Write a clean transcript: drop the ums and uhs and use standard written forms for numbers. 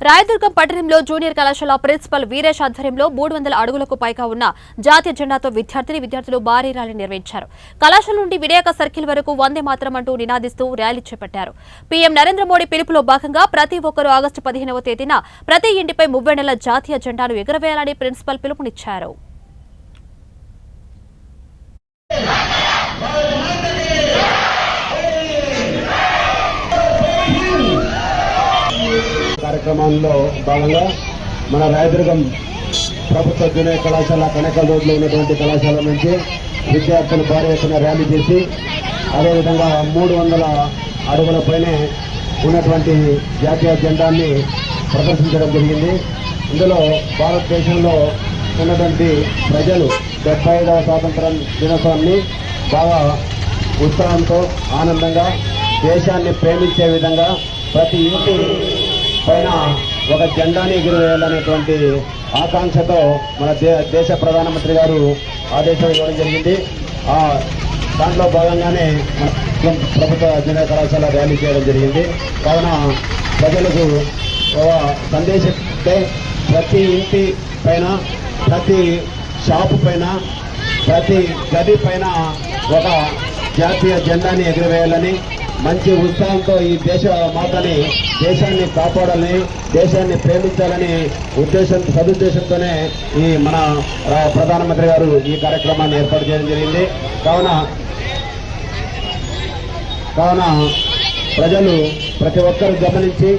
రాయదుర్గం పట్టణంలో జూనియర్ కళాశాల ప్రిన్సిపల్ వీరేష్ ఆధ్వర్యంలో 300 అడుగులకు పైగా ఉన్న జాతీయ జెండాతో విద్యార్థులు భారీ ర్యాలీ నిర్వహించారు. కళాశాల నుండి వినాయక సర్కిల్ వరకు వందే మాతరం అంటూ నినాదిస్తూ ర్యాలీ చేపట్టారు. పీఎం నరేంద్ర మోడీ పిలుపులో భాగంగా ప్రతి ఒక్కరూ ఆగస్టు 15వ తేదీన ప్రతి ఇంటిపై 30 జాతీయ జెండాను ఎగురవేయాలని ప్రిన్సిపల్ పిలుపునిచ్చారు. కార్యక్రమంలో భాగంగా మన రాయదుర్గం ప్రభుత్వ జూనియర్ కళాశాల కనకల్ రోడ్లో ఉన్నటువంటి కళాశాల నుంచి విద్యార్థులు భారీ ఎత్తున ర్యాలీ చేసి అదేవిధంగా 300 అడుగుల పైనే ఉన్నటువంటి జాతీయ జెండాన్ని ప్రదర్శించడం జరిగింది. ఇందులో భారతదేశంలో ఉన్నటువంటి ప్రజలు 75వ స్వాతంత్ర దినోత్సవాన్ని బాగా ఉత్సాహంతో ఆనందంగా దేశాన్ని ప్రేమించే విధంగా ప్రతి ఇంటి పైన ఒక జెండాని ఎగురవేయాలనేటువంటి ఆకాంక్షతో మన దేశ ప్రధానమంత్రి గారు ఆదేశం ఇవ్వడం జరిగింది. దాంట్లో భాగంగానే మన ప్రభుత్వ జూనియర్ కళాశాల ర్యాలీ చేయడం జరిగింది. కావున ప్రజలకు ఒక సందేశం ప్రతి ఇంటి పైన, ప్రతి షాపు పైన, ప్రతి గది పైన ఒక జాతీయ జెండాని ఎగురవేయాలని మంచి ఉత్సాహంతో ఈ దేశ మాతని, దేశాన్ని కాపాడాలని, దేశాన్ని ప్రేమించాలని సదుద్దేశంతోనే ఈ మన ప్రధానమంత్రి గారు ఈ కార్యక్రమాన్ని ఏర్పాటు చేయడం జరిగింది. కావున ప్రజలు ప్రతి ఒక్కరు గమనించి